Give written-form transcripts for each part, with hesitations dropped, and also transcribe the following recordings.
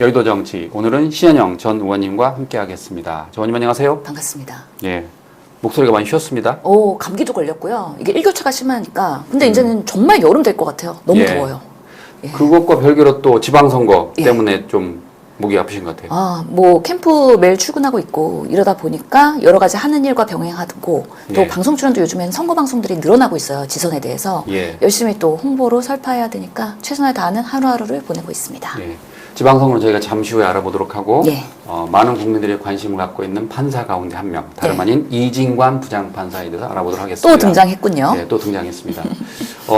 여의도 정치, 오늘은 신현영 전 의원님과 함께 하겠습니다. 전 의원님 안녕하세요. 반갑습니다. 예, 목소리가 많이 쉬었습니다. 감기도 걸렸고요. 이게 일교차가 심하니까. 근데 이제는 정말 여름 될 것 같아요. 너무 더워요. 예. 그것과 별개로 또 지방선거 예. 때문에 좀 목이 아프신 것 같아요. 캠프 매일 출근하고 있고 이러다 보니까 여러 가지 하는 일과 병행하고 또 예. 방송 출연도 요즘엔 선거 방송들이 늘어나고 있어요. 지선에 대해서. 예. 열심히 또 홍보로 설파해야 되니까 최선을 다하는 하루하루를 보내고 있습니다. 예. 지방선거는 저희가 잠시 후에 알아보도록 하고 예. 많은 국민들이 관심을 갖고 있는 판사 가운데 한 명, 다름 아닌 이진관 부장판사에 대해서 알아보도록 하겠습니다. 또 등장했군요. 네, 또 등장했습니다.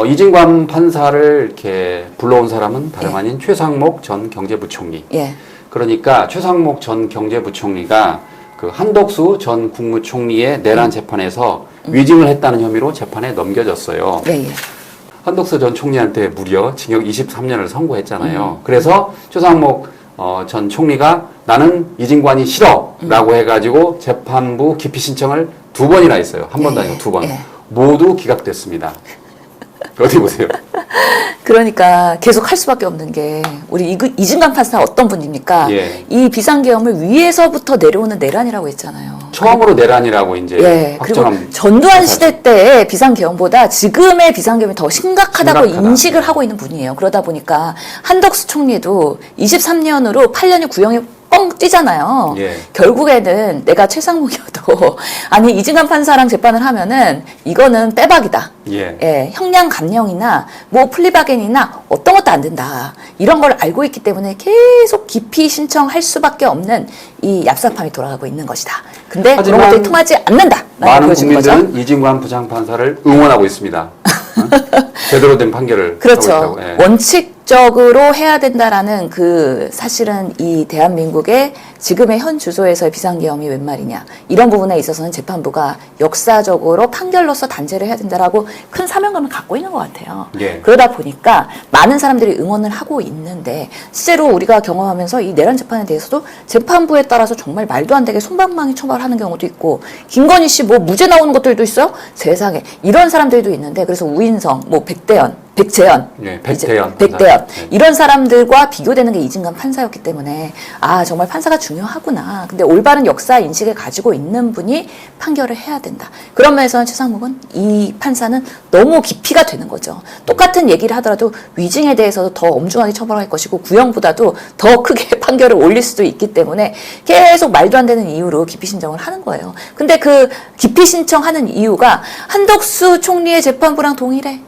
이진관 판사를 이렇게 불러온 사람은 다름 아닌 최상목 전 경제부총리. 예. 그러니까 최상목 전 경제부총리가 그 한덕수 전 국무총리의 내란 재판에서 위증을 했다는 혐의로 재판에 넘겨졌어요. 예, 예. 한덕수 전 총리한테 무려 징역 23년을 선고했잖아요. 그래서 최상목 전 총리가 나는 이진관이 싫어라고 해가지고 재판부 기피 신청을 2번이나 했어요. 한 번도 아니고 2번. 예. 모두 기각됐습니다. 어디 보세요? 그러니까 계속 할 수밖에 없는 게 우리 이진관 판사 어떤 분입니까? 예. 이 비상계엄을 위에서부터 내려오는 내란이라고 했잖아요. 처음으로 내란이라고 이제 예, 그리고 확정한 전두환 시대 때의 비상계엄보다 지금의 비상계엄이 더 심각하다고 심각하다. 인식을 하고 있는 분이에요. 그러다 보니까 한덕수 총리도 23년으로 8년이 구형이 뻥 뛰잖아요. 예. 결국에는 내가 최상목이어도 아니 이진관 판사랑 재판을 하면은 이거는 빼박이다. 예. 예, 형량 감형이나 뭐 플리바겐이나 어떤 것도 안 된다. 이런 걸 알고 있기 때문에 계속 기피 신청할 수밖에 없는 이 얍삽함이 돌아가고 있는 것이다. 근데 그런 것들이 통하지 않는다. 많은 국민들은 이진관 부장판사를 응원하고 있습니다. 제대로 된 판결을 그렇죠. 하고 있다고. 예. 원칙적으로 해야 된다라는 그 사실은 이 대한민국의 지금의 현 주소에서의 비상계엄이 웬 말이냐. 이런 부분에 있어서는 재판부가 역사적으로 판결로서 단죄를 해야 된다라고 큰 사명감을 갖고 있는 것 같아요. 예. 그러다 보니까 많은 사람들이 응원을 하고 있는데 실제로 우리가 경험하면서 이 내란 재판에 대해서도 재판부에 따라서 정말 말도 안 되게 솜방망이 처벌하는 경우도 있고 김건희 씨 뭐 무죄 나오는 것들도 있어요. 세상에 이런 사람들도 있는데 그래서 우인성, 뭐 백재현, 예, 백대현 백대현 판사. 이런 사람들과 비교되는 게 이진관 판사였기 때문에 정말 판사가 중요하구나. 근데 올바른 역사 인식을 가지고 있는 분이 판결을 해야 된다. 그런 면에서는 최상목은 이 판사는 너무 기피가 되는 거죠. 똑같은 얘기를 하더라도 위증에 대해서도 더 엄중하게 처벌할 것이고 구형보다도 더 크게 판결을 올릴 수도 있기 때문에 계속 말도 안 되는 이유로 기피 신청을 하는 거예요. 근데 그 기피 신청하는 이유가 한덕수 총리의 재판부랑 동일해.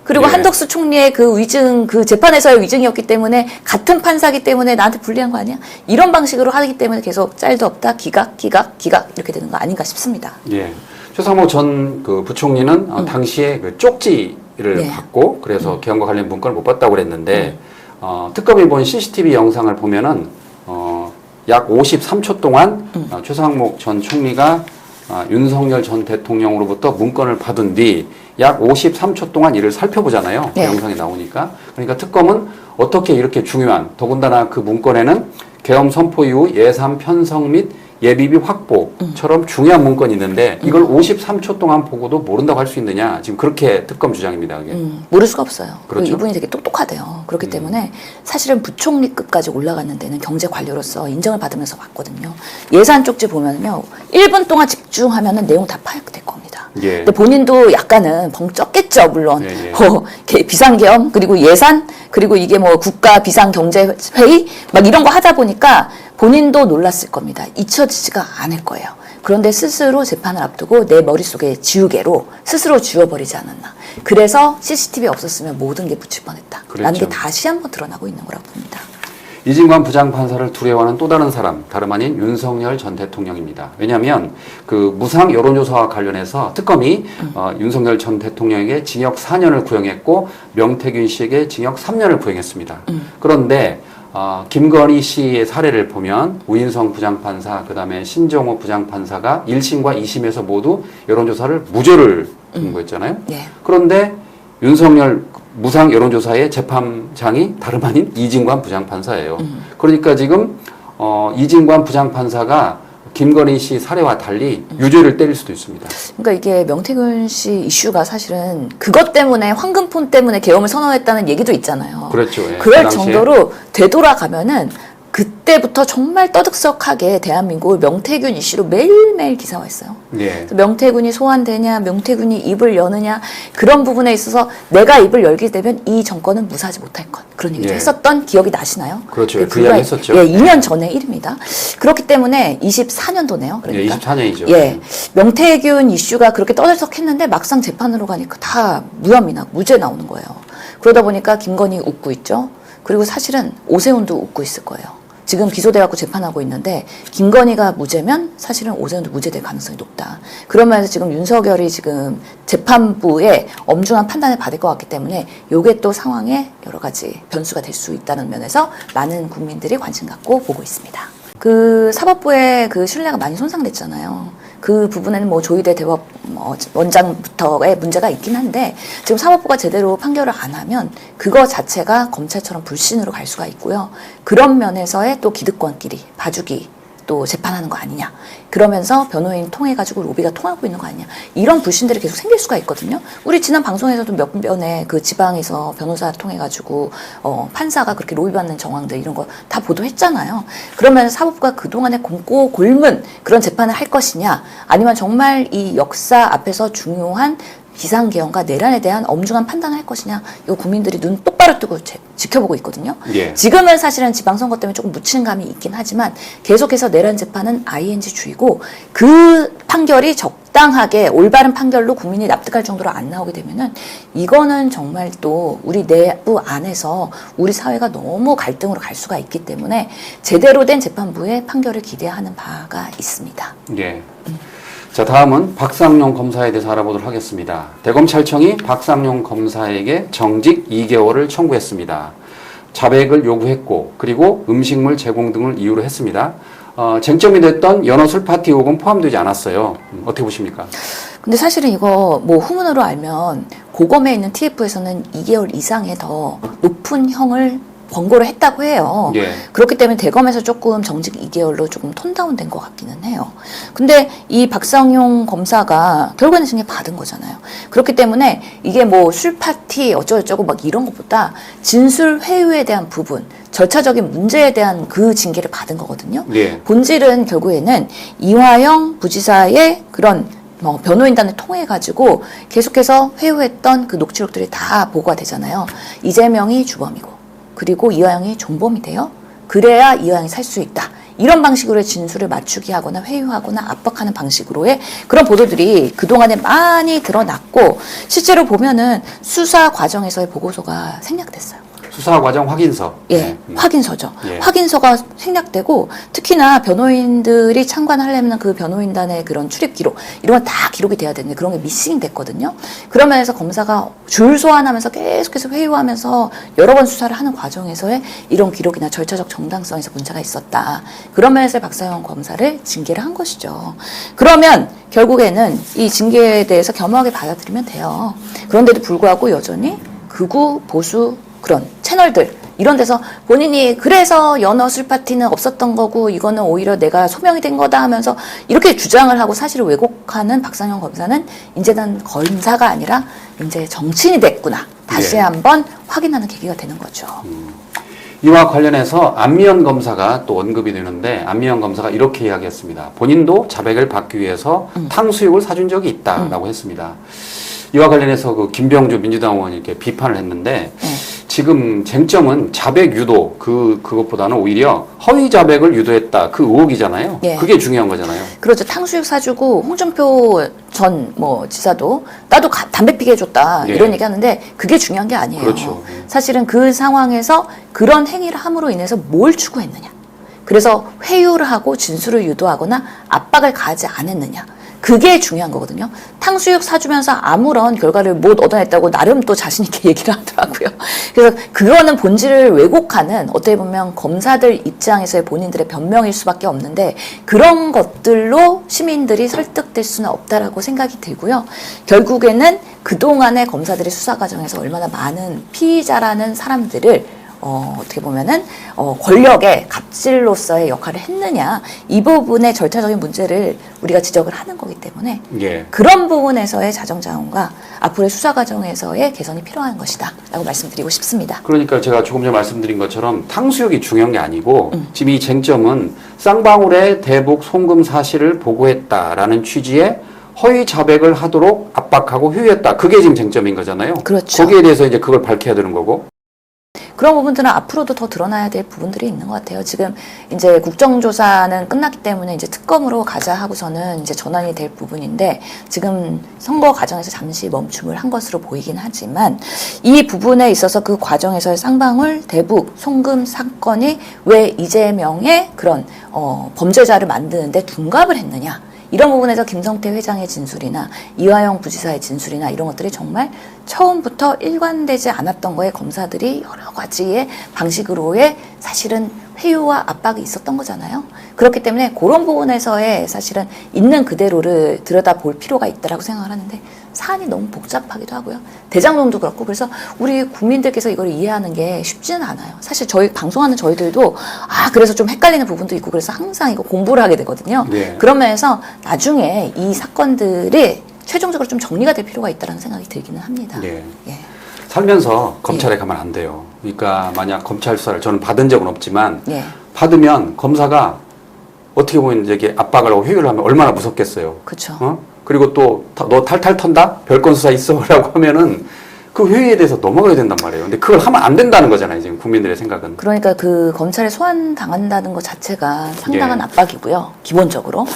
그리고 예. 한덕수 총리의 그 위증, 그 재판에서의 위증이었기 때문에 같은 판사기 때문에 나한테 불리한 거 아니야? 이런 방식으로 하기 때문에 계속 짤도 없다, 기각 이렇게 되는 거 아닌가 싶습니다. 예. 최상목 전 그 부총리는 당시에 그 쪽지를 예. 받고 그래서 계엄과 관련 문건을 못 봤다고 그랬는데 특검이 본 CCTV 영상을 보면은 약 53초 동안 최상목 전 총리가 윤석열 전 대통령으로부터 문건을 받은 뒤 약 53초 동안 이를 살펴보잖아요. 그 네. 영상이 나오니까. 그러니까 특검은 어떻게 이렇게 중요한, 더군다나 그 문건에는 계엄 선포 이후 예산 편성 및 예비비 확보처럼 중요한 문건이 있는데 이걸 53초 동안 보고도 모른다고 할 수 있느냐. 지금 그렇게 특검 주장입니다. 그게. 모를 수가 없어요. 그렇죠? 그리고 이분이 되게 똑똑하대요. 그렇기 때문에 사실은 부총리급까지 올라갔는 데는 경제 관료로서 인정을 받으면서 왔거든요. 예산 쪽지 보면요. 1분 동안 집중하면은 내용 다 파악될 겁니다. 예. 근데 본인도 약간은 벙쪘겠죠, 물론. 예, 예. 비상계엄, 그리고 예산, 그리고 이게 뭐 국가 비상경제회의, 막 이런 거 하다 보니까 본인도 놀랐을 겁니다. 잊혀지지가 않을 거예요. 그런데 스스로 재판을 앞두고 내 머릿속에 지우개로 스스로 지워버리지 않았나. 그래서 CCTV 없었으면 모든 게 묻힐 뻔했다. 라는 게 그랬죠. 다시 한번 드러나고 있는 거라고 봅니다. 이진관 부장판사를 두려워하는 또 다른 사람, 다름 아닌 윤석열 전 대통령입니다. 왜냐하면 그 무상 여론조사와 관련해서 특검이 윤석열 전 대통령에게 징역 4년을 구형했고 명태균 씨에게 징역 3년을 구형했습니다. 그런데 김건희 씨의 사례를 보면 우인성 부장판사, 그 다음에 신정호 부장판사가 1심과 2심에서 모두 여론조사를 무죄를 선고했잖아요. 예. 그런데 윤석열 무상 여론조사의 재판장이 다름 아닌 이진관 부장판사예요. 그러니까 지금 이진관 부장판사가 김건희 씨 사례와 달리 유죄를 때릴 수도 있습니다. 그러니까 이게 명태균 씨 이슈가 사실은 그것 때문에 황금폰 때문에 계엄을 선언했다는 얘기도 있잖아요. 그렇죠. 예. 그럴 그 당시에. 정도로 되돌아가면은 그때부터 정말 떠들썩하게 대한민국을 명태균 이슈로 매일매일 기사화했어요. 예. 그래서 명태균이 소환되냐, 명태균이 입을 여느냐 그런 부분에 있어서 내가 입을 열게 되면 이 정권은 무사하지 못할 것 그런 얘기를 예. 했었던 기억이 나시나요? 그렇죠. 그 불과, 이야기 했었죠. 예, 2년 전의 일입니다. 그렇기 때문에 24년도네요. 그러니까. 예, 24년이죠. 예, 명태균 이슈가 그렇게 떠들썩했는데 막상 재판으로 가니까 다 무혐의나 무죄 나오는 거예요. 그러다 보니까 김건희 웃고 있죠. 그리고 사실은 오세훈도 웃고 있을 거예요. 지금 기소돼갖고 재판하고 있는데 김건희가 무죄면 사실은 오세훈도 무죄될 가능성이 높다. 그러면서 지금 윤석열이 지금 재판부의 엄중한 판단을 받을 것 같기 때문에 요게 또 상황에 여러 가지 변수가 될 수 있다는 면에서 많은 국민들이 관심 갖고 보고 있습니다. 그 사법부의 그 신뢰가 많이 손상됐잖아요. 그 부분에는 뭐 조희대 대법 원장부터의 문제가 있긴 한데 지금 사법부가 제대로 판결을 안 하면 그거 자체가 검찰처럼 불신으로 갈 수가 있고요. 그런 면에서의 또 기득권끼리 봐주기 또 재판하는 거 아니냐. 그러면서 변호인 통해가지고 로비가 통하고 있는 거 아니냐. 이런 불신들이 계속 생길 수가 있거든요. 우리 지난 방송에서도 몇 번의 그 지방에서 변호사 통해가지고 판사가 그렇게 로비 받는 정황들 이런 거 다 보도했잖아요. 그러면 사법부가 그동안에 곪고 곪은 그런 재판을 할 것이냐. 아니면 정말 이 역사 앞에서 중요한 비상계엄과 내란에 대한 엄중한 판단을 할 것이냐. 이거 국민들이 눈 똑바로 뜨고 지켜보고 있거든요. 예. 지금은 사실은 지방선거 때문에 조금 묻히는 감이 있긴 하지만 계속해서 내란 재판은 ING주의고 그 판결이 적당하게 올바른 판결로 국민이 납득할 정도로 안 나오게 되면은 이거는 정말 또 우리 내부 안에서 우리 사회가 너무 갈등으로 갈 수가 있기 때문에 제대로 된 재판부의 판결을 기대하는 바가 있습니다. 예. 자, 다음은 박상용 검사에 대해서 알아보도록 하겠습니다. 대검찰청이 박상용 검사에게 정직 2개월을 청구했습니다. 자백을 요구했고 그리고 음식물 제공 등을 이유로 했습니다. 쟁점이 됐던 연어 술 파티 의혹은 포함되지 않았어요. 어떻게 보십니까? 근데 사실은 이거 뭐 후문으로 알면 고검에 있는 TF에서는 2개월 이상의 더 높은 형을 권고를 했다고 해요. 예. 그렇기 때문에 대검에서 조금 정직 2개월로 조금 톤다운 된 것 같기는 해요. 근데 이 박상용 검사가 결국에는 징계 받은 거잖아요. 그렇기 때문에 이게 뭐 술파티 어쩌고저쩌고 막 이런 것보다 진술 회유에 대한 부분, 절차적인 문제에 대한 그 징계를 받은 거거든요. 예. 본질은 결국에는 이화영 부지사의 그런 변호인단을 통해 가지고 계속해서 회유했던 그 녹취록들이 다 보고가 되잖아요. 이재명이 주범이고 그리고 이화영이 종범이 돼요. 그래야 이화영이 살 수 있다. 이런 방식으로의 진술을 맞추기 하거나 회유하거나 압박하는 방식으로의 그런 보도들이 그동안에 많이 드러났고 실제로 보면은 수사 과정에서의 보고서가 생략됐어요. 수사 과정 확인서. 예, 네. 확인서죠. 예. 확인서가 생략되고 특히나 변호인들이 참관하려면 그 변호인단의 그런 출입 기록 이런 건 다 기록이 돼야 되는데 그런 게 미싱 됐거든요. 그런 면에서 검사가 줄 소환하면서 계속해서 회유하면서 여러 번 수사를 하는 과정에서의 이런 기록이나 절차적 정당성에서 문제가 있었다. 그런 면에서 박상용 검사를 징계를 한 것이죠. 그러면 결국에는 이 징계에 대해서 겸허하게 받아들이면 돼요. 그런데도 불구하고 여전히 극우 보수 그런 채널들 이런 데서 본인이 그래서 연어 술 파티는 없었던 거고 이거는 오히려 내가 소명이 된 거다 하면서 이렇게 주장을 하고 사실을 왜곡하는 박상용 검사는 이제는 검사가 아니라 이제 정치인이 됐구나. 다시 네. 한번 확인하는 계기가 되는 거죠. 이와 관련해서 안미연 검사가 또 언급이 되는데 안미연 검사가 이렇게 이야기했습니다. 본인도 자백을 받기 위해서 탕수육을 사준 적이 있다라고 했습니다. 이와 관련해서 그 김병주 민주당 의원이 이렇게 비판을 했는데 지금 쟁점은 자백 유도 그것보다는 오히려 허위 자백을 유도했다 그 의혹이잖아요. 예. 그게 중요한 거잖아요. 그렇죠. 탕수육 사주고 홍준표 전 지사도 나도 담배 피게 해줬다 예. 이런 얘기하는데 그게 중요한 게 아니에요. 그렇죠. 사실은 그 상황에서 그런 행위를 함으로 인해서 뭘 추구했느냐. 그래서 회유를 하고 진술을 유도하거나 압박을 가하지 않았느냐. 그게 중요한 거거든요. 탕수육 사주면서 아무런 결과를 못 얻어냈다고 나름 또 자신 있게 얘기를 하더라고요. 그래서 그거는 본질을 왜곡하는 어떻게 보면 검사들 입장에서의 본인들의 변명일 수밖에 없는데 그런 것들로 시민들이 설득될 수는 없다라고 생각이 들고요. 결국에는 그동안의 검사들의 수사 과정에서 얼마나 많은 피의자라는 사람들을 어떻게 보면은 권력의 갑질로서의 역할을 했느냐 이 부분의 절차적인 문제를 우리가 지적을 하는 거기 때문에 예. 그런 부분에서의 자정자원과 앞으로의 수사 과정에서의 개선이 필요한 것이다라고 말씀드리고 싶습니다. 그러니까 제가 조금 전에 말씀드린 것처럼 탕수육이 중요한 게 아니고 지금 이 쟁점은 쌍방울의 대북 송금 사실을 보고했다라는 취지의 허위 자백을 하도록 압박하고 휴유했다. 그게 지금 쟁점인 거잖아요. 그렇죠. 거기에 대해서 이제 그걸 밝혀야 되는 거고. 그런 부분들은 앞으로도 더 드러나야 될 부분들이 있는 것 같아요. 지금 이제 국정조사는 끝났기 때문에 이제 특검으로 가자 하고서는 이제 전환이 될 부분인데 지금 선거 과정에서 잠시 멈춤을 한 것으로 보이긴 하지만 이 부분에 있어서 그 과정에서의 쌍방울 대북 송금 사건이 왜 이재명의 그런 범죄자를 만드는데 둔갑을 했느냐. 이런 부분에서 김성태 회장의 진술이나 이화영 부지사의 진술이나 이런 것들이 정말 처음부터 일관되지 않았던 거에 검사들이 여러 가지의 방식으로의 사실은 회유와 압박이 있었던 거잖아요. 그렇기 때문에 그런 부분에서의 사실은 있는 그대로를 들여다볼 필요가 있다라고 생각을 하는데 사안이 너무 복잡하기도 하고요. 대장동도 그렇고 그래서 우리 국민들께서 이걸 이해하는 게 쉽지는 않아요. 사실 저희 방송하는 저희들도 그래서 좀 헷갈리는 부분도 있고 그래서 항상 이거 공부를 하게 되거든요. 네. 그런 면에서 나중에 이 사건들이 최종적으로 좀 정리가 될 필요가 있다는 생각이 들기는 합니다. 예. 예. 살면서 검찰에 가면 안 돼요. 그러니까 만약 검찰 수사를 저는 받은 적은 없지만 예. 받으면 검사가 어떻게 보면 이게 압박을 하고 회유를 하면 얼마나 무섭겠어요. 그렇죠. 그리고 또 너 탈탈 턴다? 별건 수사 있어라고 하면은 그 회의에 대해서 넘어가야 된단 말이에요. 근데 그걸 하면 안 된다는 거잖아요. 지금 국민들의 생각은. 그러니까 그 검찰에 소환당한다는 것 자체가 상당한 예. 압박이고요. 기본적으로.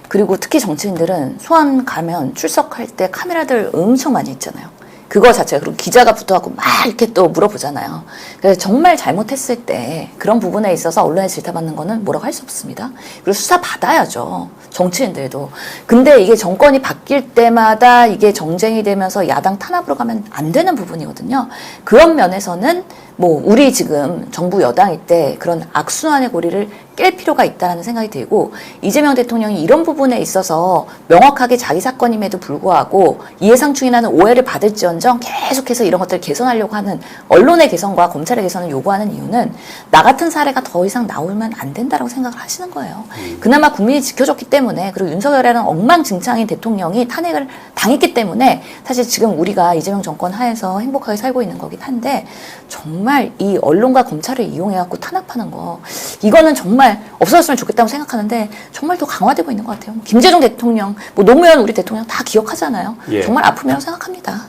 그리고 특히 정치인들은 소환 가면 출석할 때 카메라들 엄청 많이 있잖아요. 그거 자체가. 그리고 기자가 붙어갖고 막 이렇게 또 물어보잖아요. 그래서 정말 잘못했을 때 그런 부분에 있어서 언론에 질타받는 거는 뭐라고 할 수 없습니다. 그리고 수사 받아야죠. 정치인들도. 근데 이게 정권이 바뀔 때마다 이게 정쟁이 되면서 야당 탄압으로 가면 안 되는 부분이거든요. 그런 면에서는 뭐 우리 지금 정부 여당일 때 그런 악순환의 고리를 깰 필요가 있다는 생각이 들고 이재명 대통령이 이런 부분에 있어서 명확하게 자기 사건임에도 불구하고 이해상충이라는 오해를 받을지언정 계속해서 이런 것들을 개선하려고 하는 언론의 개선과 검찰의 개선을 요구하는 이유는 나 같은 사례가 더 이상 나오면 안 된다라고 생각을 하시는 거예요. 그나마 국민이 지켜줬기 때문에 그리고 윤석열이라는 엉망진창인 대통령이 탄핵을 당했기 때문에 사실 지금 우리가 이재명 정권 하에서 행복하게 살고 있는 거긴 한데 정말 이 언론과 검찰을 이용해갖고 탄압하는 거 이거는 정말 없어졌으면 좋겠다고 생각하는데 정말 더 강화되고 있는 것 같아요. 김대중 대통령, 뭐 노무현 우리 대통령 다 기억하잖아요. 예. 정말 아픔이라고 생각합니다.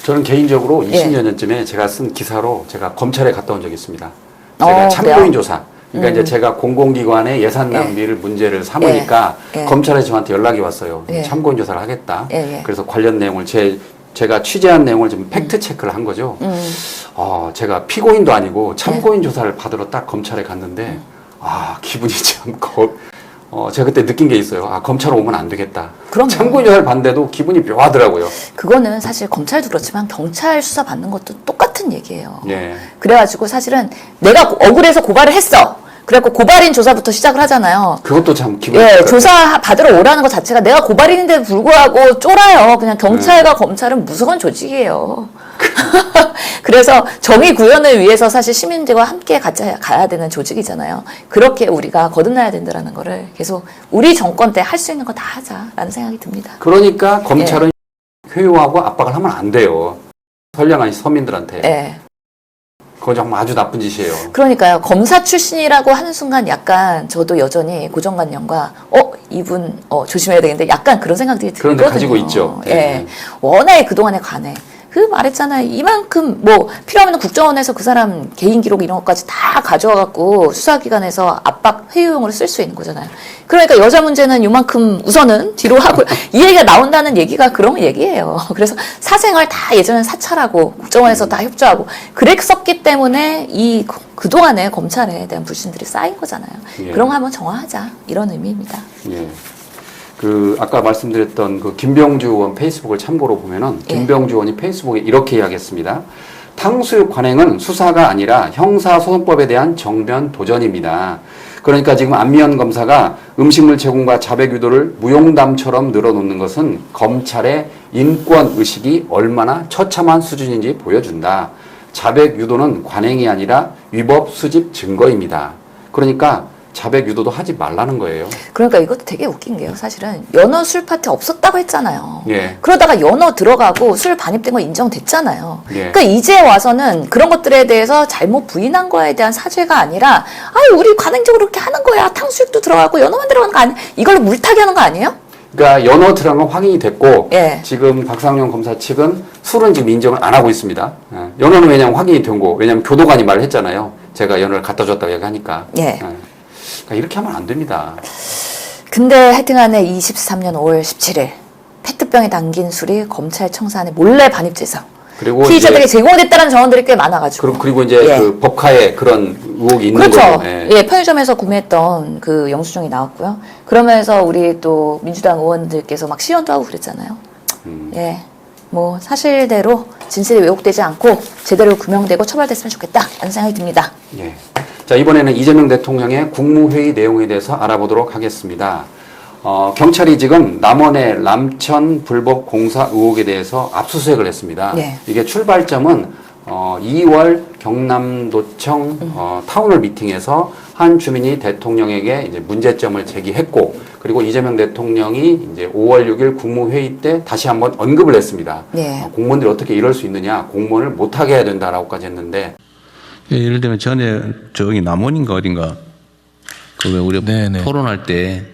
저는 개인적으로 예. 20년 전쯤에 제가 쓴 기사로 제가 검찰에 갔다 온 적이 있습니다. 제가 참고인 그래요? 조사. 그러니까 이제 제가 공공기관의 예산 낭비를 문제를 삼으니까 예. 예. 검찰에서 저한테 연락이 왔어요. 예. 참고인 조사를 하겠다. 예. 예. 그래서 관련 내용을 제가 취재한 내용을 좀 팩트 체크를 한 거죠. 제가 피고인도 아니고 참고인 조사를 받으러 딱 검찰에 갔는데 기분이 참 제가 그때 느낀 게 있어요. 검찰 오면 안 되겠다. 그럼요. 참고인 조사를 봤는데도 기분이 묘하더라고요. 그거는 사실 검찰도 그렇지만 경찰 수사 받는 것도 똑같은 얘기예요. 예. 그래가지고 사실은 내가 억울해서 고발을 했어. 그래갖고 고발인 조사부터 시작을 하잖아요. 그것도 참 기분이 예, 좋더라고요. 조사 받으러 오라는 것 자체가 내가 고발인인데도 불구하고 쫄아요. 그냥 경찰과 검찰은 무서운 조직이에요. 그래서 정의 구현을 위해서 사실 시민들과 함께 가야 되는 조직이잖아요. 그렇게 우리가 거듭나야 된다는 거를 계속 우리 정권 때 할 수 있는 거 다 하자라는 생각이 듭니다. 그러니까 검찰은 회유하고 압박을 하면 안 돼요. 선량한 서민들한테. 예. 그건 정말 아주 나쁜 짓이에요. 그러니까요. 검사 출신이라고 하는 순간 약간 저도 여전히 고정관념과 이분 조심해야 되겠는데 약간 그런 생각들이 들거든요. 그런데 가지고 있죠. 예. 네. 워낙에 그동안에 관해. 그 말했잖아요. 이만큼 뭐 필요하면 국정원에서 그 사람 개인 기록 이런 것까지 다 가져와갖고 수사기관에서 압박 회유용으로 쓸 수 있는 거잖아요. 그러니까 여자 문제는 이만큼 우선은 뒤로 하고 이 얘기가 나온다는 얘기가 그런 얘기예요. 그래서 사생활 다 예전엔 사찰하고 국정원에서 다 협조하고 그랬었기 때문에 이 그동안에 검찰에 대한 불신들이 쌓인 거잖아요. 예. 그런 거 한번 정화하자 이런 의미입니다. 예. 아까 말씀드렸던 그 김병주 의원 페이스북을 참고로 보면은 예. 김병주 의원이 페이스북에 이렇게 이야기했습니다. 탕수육 관행은 수사가 아니라 형사소송법에 대한 정면 도전입니다. 그러니까 지금 안미연 검사가 음식물 제공과 자백 유도를 무용담처럼 늘어놓는 것은 검찰의 인권 의식이 얼마나 처참한 수준인지 보여준다. 자백 유도는 관행이 아니라 위법 수집 증거입니다. 그러니까 자백 유도도 하지 말라는 거예요. 그러니까 이것도 되게 웃긴 게요. 사실은 연어 술 파티 없었다고 했잖아요. 예. 그러다가 연어 들어가고 술 반입된 거 인정됐잖아요. 예. 그러니까 이제 와서는 그런 것들에 대해서 잘못 부인한 거에 대한 사죄가 아니라 우리 관행적으로 그렇게 하는 거야. 탕수육도 들어가고 연어만 들어가는 거 아니야. 이걸로 물타기 하는 거 아니에요? 그러니까 연어 들어간 건 확인이 됐고 예. 지금 박상용 검사 측은 술은 지금 인정을 안 하고 있습니다. 예. 연어는 왜냐하면 확인이 된 거. 왜냐하면 교도관이 말을 했잖아요. 제가 연어를 갖다 줬다고 얘기하니까. 예. 그러니까 이렇게 하면 안 됩니다. 근데 하여튼간에 23년 5월 17일 페트병에 담긴 술이 검찰청사 안에 몰래 반입돼서 그리고 피의자들에게 제공됐다는 정황들이 꽤 많아가지고 그리고 이제 예. 그 법카에 그런 의혹이 있는 그렇죠. 거죠. 예, 편의점에서 구매했던 그 영수증이 나왔고요. 그러면서 우리 또 민주당 의원들께서 막 시연도 하고 그랬잖아요. 예, 뭐 사실대로 진실이 왜곡되지 않고 제대로 규명되고 처벌됐으면 좋겠다라는 생각이 듭니다. 예. 자, 이번에는 이재명 대통령의 국무회의 내용에 대해서 알아보도록 하겠습니다. 경찰이 지금 남원의 람천 불법 공사 의혹에 대해서 압수수색을 했습니다. 네. 이게 출발점은 2월 경남도청 타운홀 미팅에서 한 주민이 대통령에게 이제 문제점을 제기했고, 그리고 이재명 대통령이 이제 5월 6일 국무회의 때 다시 한번 언급을 했습니다. 네. 공무원들이 어떻게 이럴 수 있느냐, 공무원을 못하게 해야 된다라고까지 했는데, 예를 들면 전에 저기 남원인가 어딘가 그 우리 네네. 토론할 때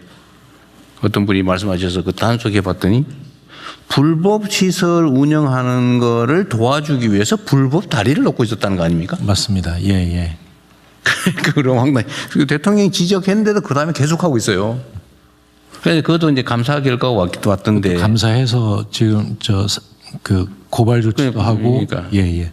어떤 분이 말씀하셔서 그 단속해 봤더니 불법 시설 운영하는 거를 도와주기 위해서 불법 다리를 놓고 있었다는 거 아닙니까? 맞습니다. 예, 예. 그럼 황당히 대통령이 지적했는데도 그 다음에 계속하고 있어요. 그래서 그것도 이제 감사 결과가 왔던데. 감사해서 지금 그 고발 조치도 하고. 그러니까. 예, 예.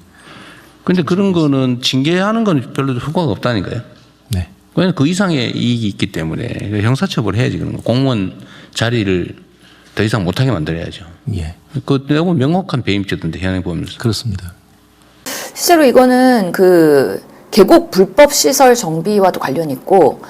근데 그런 거는 징계하는 건 별로 효과가 없다니까요. 네. 왜냐면 그 이상의 이익이 있기 때문에 형사처벌 해야지 그런 거. 공무원 자리를 더 이상 못하게 만들어야죠. 예. 그 너무 명확한 배임죄던데 현행 보면서. 그렇습니다. 실제로 이거는 그 계곡 불법 시설 정비와도 관련이 있고,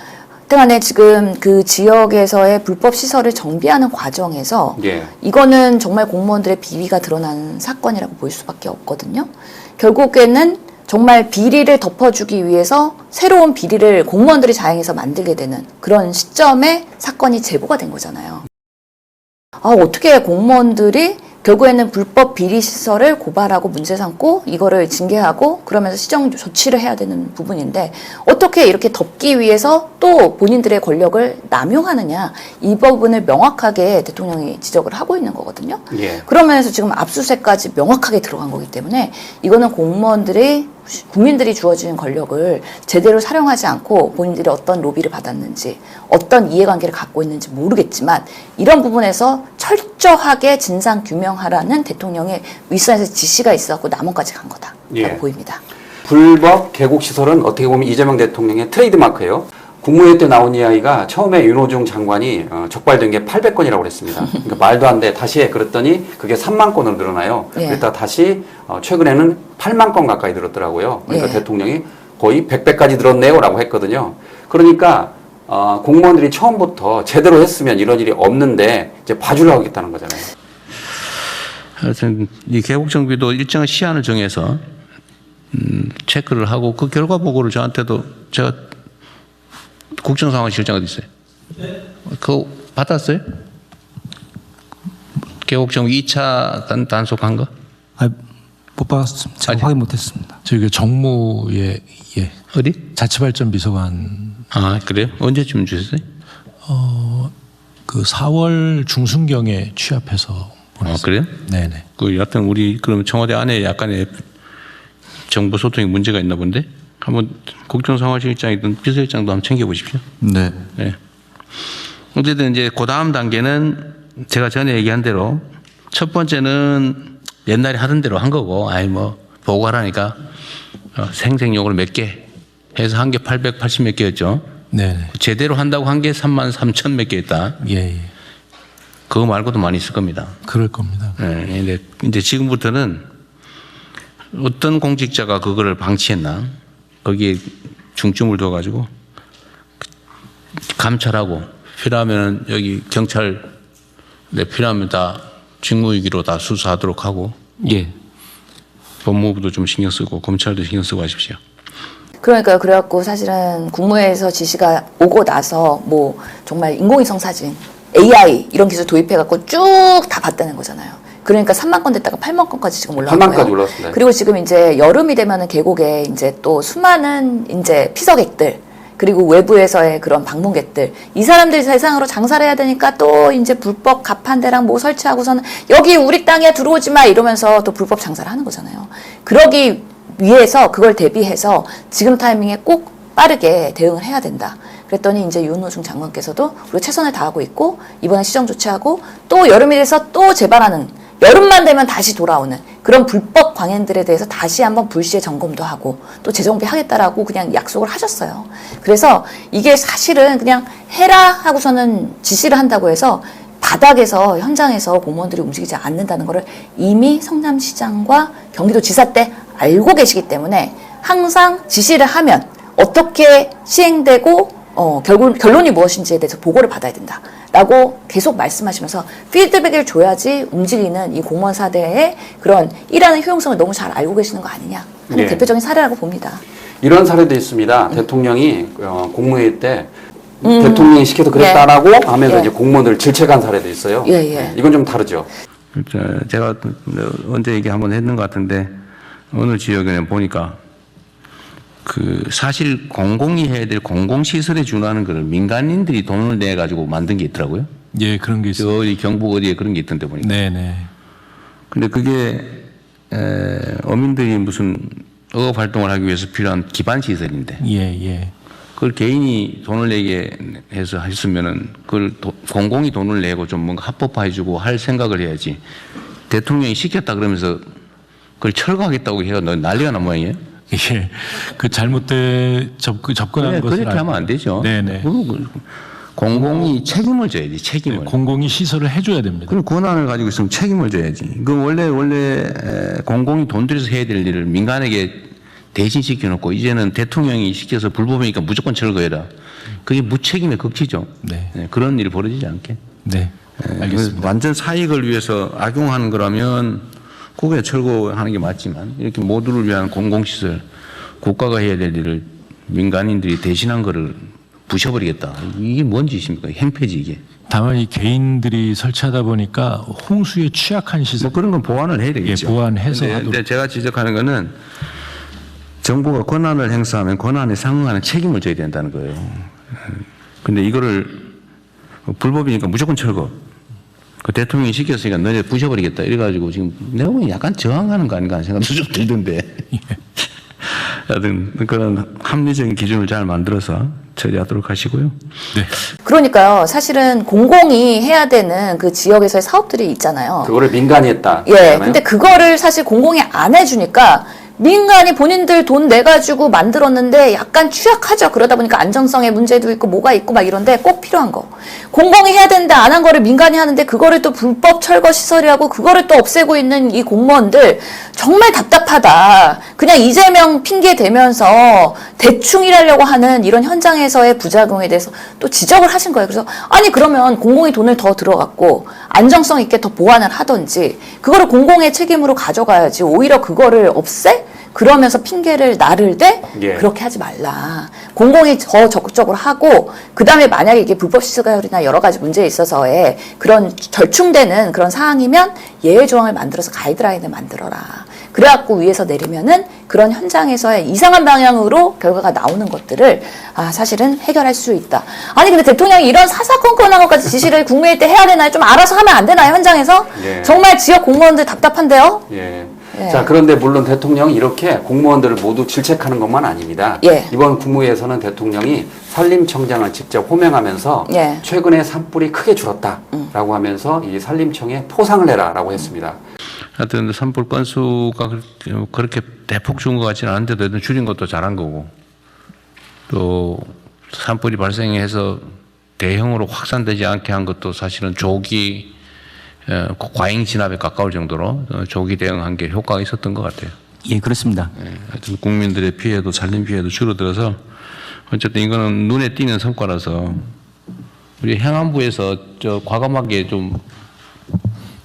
하여튼간에 지금 그 지역에서의 불법 시설을 정비하는 과정에서 예. 이거는 정말 공무원들의 비위가 드러난 사건이라고 볼 수밖에 없거든요. 결국에는 정말 비리를 덮어주기 위해서 새로운 비리를 공무원들이 자행해서 만들게 되는 그런 시점에 사건이 제보가 된 거잖아요. 어떻게 공무원들이 결국에는 불법 비리 시설을 고발하고 문제 삼고 이거를 징계하고 그러면서 시정 조치를 해야 되는 부분인데 어떻게 이렇게 덮기 위해서 또 본인들의 권력을 남용하느냐, 이 부분을 명확하게 대통령이 지적을 하고 있는 거거든요. 예. 그러면서 지금 압수수색까지 명확하게 들어간 거기 때문에 이거는 공무원들이 국민들이 주어진 권력을 제대로 사용하지 않고 본인들이 어떤 로비를 받았는지 어떤 이해관계를 갖고 있는지 모르겠지만 이런 부분에서 철저하게 진상 규명하라는 대통령의 윗선에서 지시가 있었고 남원까지 간 거다라고 예. 보입니다. 불법 계곡 시설은 어떻게 보면 이재명 대통령의 트레이드마크예요. 국무회의 때 나온 이야기가 처음에 윤호중 장관이 적발된 게 800건이라고 그랬습니다. 그러니까 말도 안 돼. 다시 해. 그랬더니 그게 3만 건으로 늘어나요. 예. 그랬다 다시 최근에는 8만 건 가까이 늘었더라고요. 그러니까 예. 대통령이 거의 100배까지 늘었네요 라고 했거든요. 그러니까 공무원들이 처음부터 제대로 했으면 이런 일이 없는데 이제 봐주려고 하겠다는 거잖아요. 하여튼 이 계곡 정비도 일정한 시한을 정해서 체크를 하고 그 결과 보고를 저한테도 제가 국정상황실장 어디 있어요? 네. 그거 받았어요? 계곡 정비 2차 단속한 거? 못 받았습니다. 제가 아니. 확인 못했습니다. 저기 정무에 예. 어디? 자치발전 비서관 아 그래요? 언제쯤 주셨어요? 그 4월 중순경에 취합해서 보냈어요. 그래요? 네네. 그 여하튼 우리 그럼 청와대 안에 약간의 정부 소통에 문제가 있나 본데 한번 국정상황실장이든 비서실장도 한번 챙겨보십시오. 네. 네. 어쨌든 이제 그 다음 단계는 제가 전에 얘기한 대로 첫 번째는 옛날에 하던 대로 한 거고, 뭐 보고하라니까 생색용을 몇 개 해서 한 게 880 몇 개였죠. 네네. 제대로 한다고 한 게 33,000 몇 개였다. 예, 예. 그거 말고도 많이 있을 겁니다. 그럴 겁니다. 네, 근데 이제 지금부터는 어떤 공직자가 그거를 방치했나, 거기에 중점을 둬가지고 감찰하고 필요하면 여기 경찰 필요하면 다 직무유기로 다 수사하도록 하고 예. 법무부도 좀 신경 쓰고 검찰도 신경 쓰고 하십시오. 그러니까요. 그래갖고 사실은 국무회에서 지시가 오고 나서 뭐 정말 인공위성 사진, AI 이런 기술 도입해갖고 쭉 다 봤다는 거잖아요. 그러니까 3만 건 됐다가 8만 건까지 지금 올라온 8만 거예요. 까지 올랐습니다. 그리고 지금 이제 여름이 되면은 계곡에 이제 또 수많은 이제 피서객들 그리고 외부에서의 그런 방문객들 이 사람들이 세상으로 장사를 해야 되니까 또 이제 불법 가판대랑 뭐 설치하고서는 여기 우리 땅에 들어오지 마 이러면서 또 불법 장사를 하는 거잖아요. 그러기 위해서 그걸 대비해서 지금 타이밍에 꼭 빠르게 대응을 해야 된다. 그랬더니 이제 윤호중 장관께서도 우리 최선을 다하고 있고 이번에 시정 조치하고 또 여름이 돼서 또 재발하는 여름만 되면 다시 돌아오는 그런 불법 광행들에 대해서 다시 한번 불시에 점검도 하고 또 재정비하겠다라고 그냥 약속을 하셨어요. 그래서 이게 사실은 그냥 해라 하고서는 지시를 한다고 해서 바닥에서 현장에서 공무원들이 움직이지 않는다는 것을 이미 성남시장과 경기도지사 때 알고 계시기 때문에 항상 지시를 하면 어떻게 시행되고 결론이 무엇인지에 대해서 보고를 받아야 된다라고 계속 말씀하시면서 피드백을 줘야지 움직이는 이 공무원 사대의 그런 일하는 효용성을 너무 잘 알고 계시는 거 아니냐 하는 네. 대표적인 사례라고 봅니다. 이런 사례도 있습니다. 대통령이 국무회의 때 대통령이 시켜서 그랬다라고 하면서 예. 이제 공무원들 질책한 사례도 있어요. 예, 예. 이건 좀 다르죠. 제가 언제 얘기 한번 했는 것 같은데 어느 지역에 보니까 그 사실 공공이 해야 될 공공시설에 준하는 거를 민간인들이 돈을 내 가지고 만든 게 있더라고요. 예, 그런 게 있어요. 어디 경북 어디에 그런 게 있던데 보니까. 네네. 근데 그게 어민들이 무슨 어업 활동을 하기 위해서 필요한 기반 시설인데 예, 예. 그걸 개인이 돈을 내게 해서 했으면은 그걸 공공이 돈을 내고 좀 뭔가 합법화해주고 할 생각을 해야지. 대통령이 시켰다 그러면서 그걸 철거하겠다고 해요. 너 난리가 난 모양이에요. 예. 그 잘못된 접근한 네, 것을 그렇게 하면 안 되죠. 네네. 공공이 책임을 져야지. 책임을. 공공이 시설을 해줘야 됩니다. 그럼 권한을 가지고 있으면 책임을 져야지. 그 원래 공공이 돈 들여서 해야 될 일을 민간에게 대신 시켜놓고 이제는 대통령이 시켜서 불법이니까 무조건 철거해라. 그게 무책임의 극치죠. 네. 네, 그런 일이 벌어지지 않게. 네. 알겠습니다. 완전 사익을 위해서 악용하는 거라면 그게 철거하는 게 맞지만 이렇게 모두를 위한 공공시설 국가가 해야 될 일을 민간인들이 대신한 거를 부셔버리겠다. 이게 뭔 짓입니까? 행패지 이게. 다만 이 개인들이 설치하다 보니까 홍수에 취약한 시설 뭐 그런 건 보완을 해야 되겠죠. 예, 보완해서 근데 하도록. 제가 지적하는 거는 정부가 권한을 행사하면 권한에 상응하는 책임을 져야 된다는 거예요. 근데 이거를 불법이니까 무조건 철거. 그 대통령이 시켰으니까 너네 부셔버리겠다. 이래가지고 지금 내가 보기엔 약간 저항하는 거 아닌가 하는 생각도 좀 들던데. 하여튼 그런 합리적인 기준을 잘 만들어서 처리하도록 하시고요. 네. 그러니까요. 사실은 공공이 해야 되는 그 지역에서의 사업들이 있잖아요. 그거를 민간이 했다. 예. 그러잖아요. 근데 그거를 사실 공공이 안 해주니까 민간이 본인들 돈 내가지고 만들었는데 약간 취약하죠. 그러다 보니까 안정성의 문제도 있고 뭐가 있고 막 이런데 꼭 필요한 거. 공공이 해야 되는데 안 한 거를 민간이 하는데 그거를 또 불법 철거 시설이라고 그거를 또 없애고 있는 이 공무원들 정말 답답하다. 그냥 이재명 핑계 대면서 대충 일하려고 하는 이런 현장에서의 부작용에 대해서 또 지적을 하신 거예요. 그래서 아니 그러면 공공이 돈을 더 들어갔고 안정성 있게 더 보완을 하든지 그거를 공공의 책임으로 가져가야지 오히려 그거를 없애? 그러면서 핑계를 나를 대? 예. 그렇게 하지 말라. 공공이 더 적극적으로 하고 그다음에 만약에 이게 불법 시설이나 여러 가지 문제에 있어서의 그런 절충되는 그런 사항이면 예외 조항을 만들어서 가이드라인을 만들어라. 그래갖고 위에서 내리면은 그런 현장에서의 이상한 방향으로 결과가 나오는 것들을 사실은 해결할 수 있다. 아니 근데 대통령이 이런 사사건건한 것까지 지시를 국무회의 때 해야 되나요? 좀 알아서 하면 안 되나요? 현장에서? 예. 정말 지역 공무원들 답답한데요? 예. 예. 자, 그런데 물론 대통령이 이렇게 공무원들을 모두 질책하는 것만 아닙니다. 예. 이번 국무회에서는 대통령이 산림청장을 직접 호명하면서 예. 최근에 산불이 크게 줄었다라고 하면서 이 산림청에 포상을 내라라고 했습니다. 하여튼 산불 건수가 그렇게 대폭 준 것 같지는 않은데도 일단 줄인 것도 잘한 거고 또 산불이 발생해서 대형으로 확산되지 않게 한 것도 사실은 조기 과잉 진압에 가까울 정도로 조기 대응한 게 효과가 있었던 것 같아요. 예, 그렇습니다. 하여튼 국민들의 피해도 산림 피해도 줄어들어서 어쨌든 이거는 눈에 띄는 성과라서 우리 행안부에서 과감하게 좀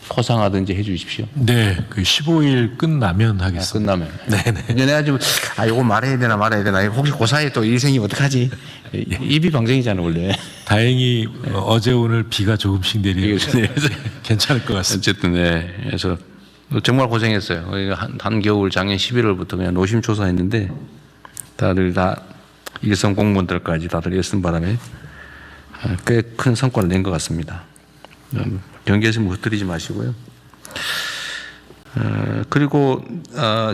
포상하든지 해주십시오. 네, 그 15일 끝나면 하겠습니다. 끝나면. 네네. 내가 좀, 요거 말해야 되나 말아야 되나. 혹시 그 사이에 또 일이 생기면 어떡하지? 입이 방정이잖아, 원래. 다행히 어제 오늘 비가 조금씩 내리고 괜찮을 것 같습니다. 어쨌든, 네. 그래서 정말 고생했어요. 한겨울 작년 11월부터 그냥 노심초사했는데 다들 다 일선 공무원들까지 다들 애쓴 바람에 꽤 큰 성과를 낸 것 같습니다. 경계에서 흩뜨리지 마시고요. 그리고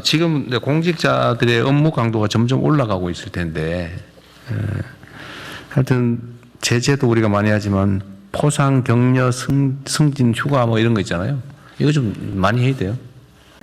지금 공직자들의 업무 강도가 점점 올라가고 있을 텐데 하여튼 제재도 우리가 많이 하지만 포상, 격려, 승진, 휴가 뭐 이런 거 있잖아요. 이거 좀 많이 해야 돼요.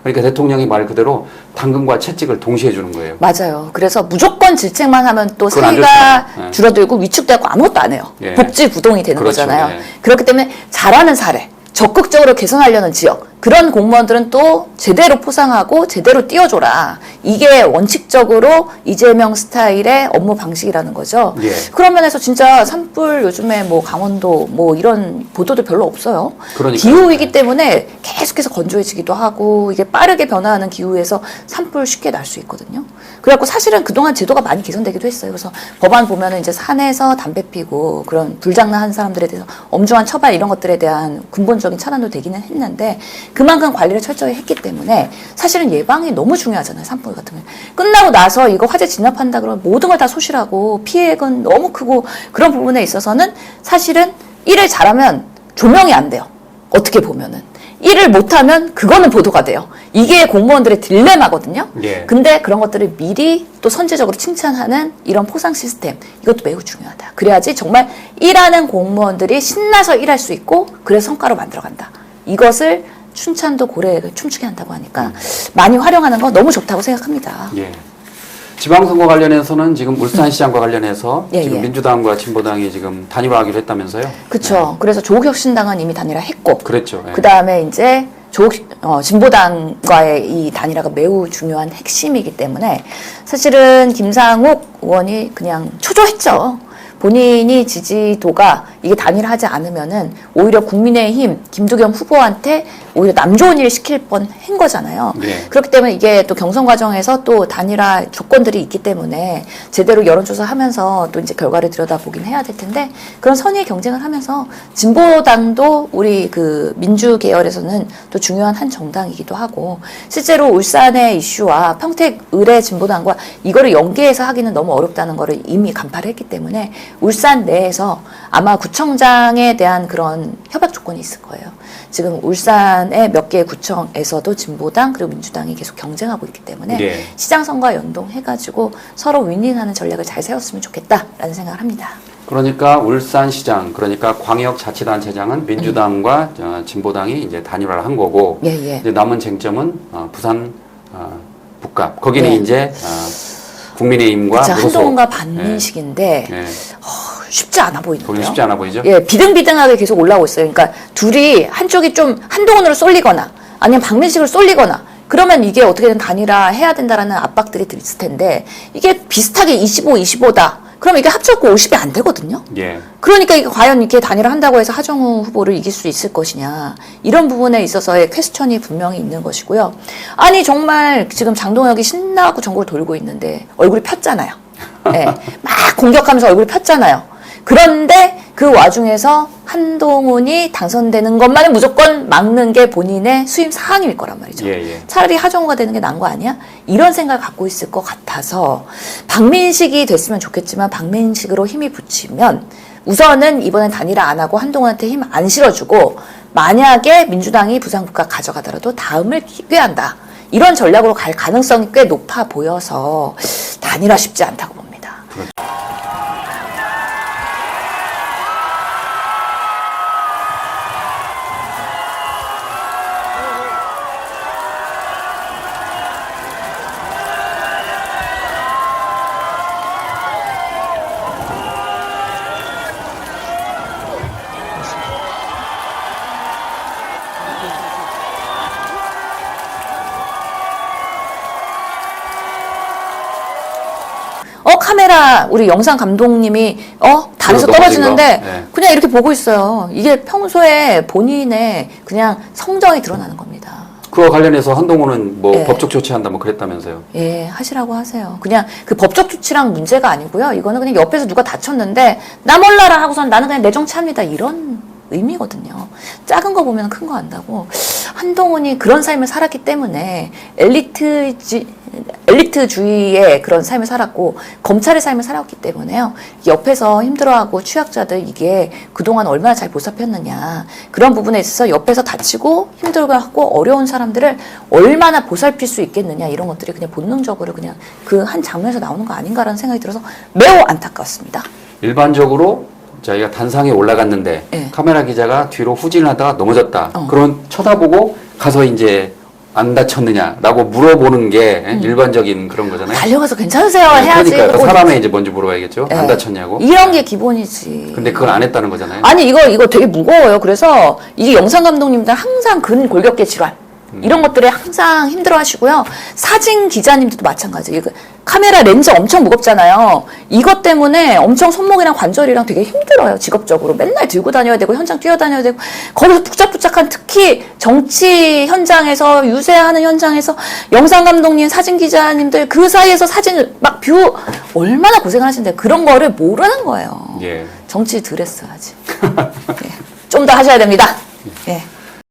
그러니까 대통령이 말 그대로 당근과 채찍을 동시에 주는 거예요. 맞아요. 그래서 무조건 질책만 하면 또 그건 안 사이가 좋죠. 네. 줄어들고 위축되고 아무것도 안 해요. 예. 복지 부동이 되는 그렇죠. 거잖아요. 예. 그렇기 때문에 잘하는 사례, 적극적으로 개선하려는 지역, 그런 공무원들은 또 제대로 포상하고 제대로 띄워줘라. 이게 원칙적으로 이재명 스타일의 업무 방식이라는 거죠. 예. 그런 면에서 진짜 산불 요즘에 뭐 강원도 뭐 이런 보도도 별로 없어요. 그러니까요. 기후이기 때문에 계속해서 건조해지기도 하고 이게 빠르게 변화하는 기후에서 산불 쉽게 날 수 있거든요. 그래갖고 사실은 그동안 제도가 많이 개선되기도 했어요. 그래서 법안 보면은 이제 산에서 담배 피고 그런 불장난한 사람들에 대해서 엄중한 처벌 이런 것들에 대한 근본적인 차단도 되기는 했는데 그만큼 관리를 철저히 했기 때문에 사실은 예방이 너무 중요하잖아요. 산불 같은 경우는. 끝나고 나서 이거 화재 진압한다 그러면 모든 걸 다 소실하고 피해액은 너무 크고 그런 부분에 있어서는 사실은 일을 잘하면 조명이 안 돼요. 어떻게 보면은. 일을 못하면 그거는 보도가 돼요. 이게 공무원들의 딜레마거든요. 예. 근데 그런 것들을 미리 또 선제적으로 칭찬하는 이런 포상 시스템 이것도 매우 중요하다. 그래야지 정말 일하는 공무원들이 신나서 일할 수 있고 그래서 성과로 만들어간다. 이것을 춘천도 고래를 춤추게 한다고 하니까 많이 활용하는 거 너무 좋다고 생각합니다. 예. 지방선거 관련해서는 지금 울산시장과 관련해서 예, 지금 예. 민주당과 진보당이 지금 단일화하기로 했다면서요? 그렇죠. 그래서 조국혁신당은 이미 단일화했고, 그랬죠. 예. 그 다음에 이제 진보당과의 이 단일화가 매우 중요한 핵심이기 때문에 사실은 김상욱 의원이 그냥 초조했죠. 본인이 지지도가 이게 단일화하지 않으면은 오히려 국민의힘 김두겸 후보한테 오히려 남 좋은 일 시킬 뻔한 거잖아요. 네. 그렇기 때문에 이게 또 경선 과정에서 또 단일화 조건들이 있기 때문에 제대로 여론조사하면서 또 이제 결과를 들여다보긴 해야 될 텐데 그런 선의의 경쟁을 하면서 진보당도 우리 그 민주 계열에서는 또 중요한 한 정당이기도 하고 실제로 울산의 이슈와 평택 의뢰 진보당과 이거를 연계해서 하기는 너무 어렵다는 거를 이미 간파를 했기 때문에 울산 내에서 아마 구청장에 대한 그런 협약 조건이 있을 거예요. 지금 울산의 몇 개의 구청에서도 진보당 그리고 민주당이 계속 경쟁하고 있기 때문에 네. 시장 선거와 연동해가지고 서로 윈윈하는 전략을 잘 세웠으면 좋겠다라는 생각을 합니다. 그러니까 울산시장, 그러니까 광역자치단체장은 민주당과 진보당이 이제 단일화를 한 거고, 예, 예. 이제 남은 쟁점은 부산 북갑. 거기는 네. 이제 국민의힘과 그쵸, 무소속. 한동훈과 반민식인데 예. 쉽지 않아 보이는데요. 거기 쉽지 않아 보이죠? 예, 비등비등하게 계속 올라오고 있어요. 그러니까 둘이 한쪽이 좀 한동훈으로 쏠리거나 아니면 박민식을 쏠리거나 그러면 이게 어떻게든 단일화 해야 된다라는 압박들이 있을 텐데 이게 비슷하게 25, 25다. 그럼 이게 합쳐갖고 50이 안 되거든요. 예. 그러니까 이게 과연 이렇게 단일화 한다고 해서 하정우 후보를 이길 수 있을 것이냐. 이런 부분에 있어서의 퀘스천이 분명히 있는 것이고요. 아니 정말 지금 장동혁이 신나고 전국을 돌고 있는데 얼굴이 폈잖아요. 예, 막 공격하면서 얼굴이 폈잖아요. 그런데 그 와중에서 한동훈이 당선되는 것만을 무조건 막는 게 본인의 수임 사항일 거란 말이죠. 예, 예. 차라리 하정우가 되는 게 나은 거 아니야? 이런 생각을 갖고 있을 것 같아서 박민식이 됐으면 좋겠지만 박민식으로 힘이 붙이면 우선은 이번엔 단일화 안 하고 한동훈한테 힘 안 실어주고 만약에 민주당이 부산국가 가져가더라도 다음을 기회한다. 이런 전략으로 갈 가능성이 꽤 높아 보여서 단일화 쉽지 않다고 봅니다. 카메라 우리 영상 감독님이 단에서 넘어진 떨어지는데 거. 네. 그냥 이렇게 보고 있어요. 이게 평소에 본인의 그냥 성정이 드러나는 겁니다. 그와 관련해서 한동훈은 뭐 예. 법적 조치한다 뭐 그랬다면서요. 예, 하시라고 하세요. 그냥 그 법적 조치랑 문제가 아니고요. 이거는 그냥 옆에서 누가 다쳤는데 나 몰라라 하고선 나는 그냥 내 정치합니다. 이런 의미거든요. 작은 거 보면 큰 거 안다고. 한동훈이 그런 삶을 살았기 때문에 엘리트주의의 그런 삶을 살았고 검찰의 삶을 살았기 때문에요. 옆에서 힘들어하고 취약자들 이게 그동안 얼마나 잘 보살폈느냐. 그런 부분에 있어서 옆에서 다치고 힘들어하고 어려운 사람들을 얼마나 보살필 수 있겠느냐. 이런 것들이 그냥 본능적으로 그냥 그 한 장면에서 나오는 거 아닌가라는 생각이 들어서 매우 안타깝습니다. 일반적으로 저희가 단상에 올라갔는데 예. 카메라 기자가 뒤로 후진을 하다가 넘어졌다. 그런 쳐다보고 가서 이제 안 다쳤느냐라고 물어보는 게 일반적인 그런 거잖아요. 달려가서 괜찮으세요? 네, 해야지. 그러니까 그 그리고 사람의 이제 먼저 물어봐야겠죠. 예. 안 다쳤냐고. 이런 게 기본이지. 근데 그걸 안 했다는 거잖아요. 아니 이거 되게 무거워요. 그래서 이게 영상 감독님들 항상 근골격계 질환 이런 것들에 항상 힘들어하시고요. 사진 기자님들도 마찬가지. 이거 카메라 렌즈 엄청 무겁잖아요. 이것 때문에 엄청 손목이랑 관절이랑 되게 힘들어요. 직업적으로 맨날 들고 다녀야 되고 현장 뛰어다녀야 되고 거기서 북적북적한 특히 정치 현장에서 유세하는 현장에서 영상 감독님, 사진 기자님들 그 사이에서 사진을 막 뷰 얼마나 고생을 하시는데 그런 거를 모르는 거예요. 예. 정치 드레스 하지. 좀 더 하셔야 됩니다. 예.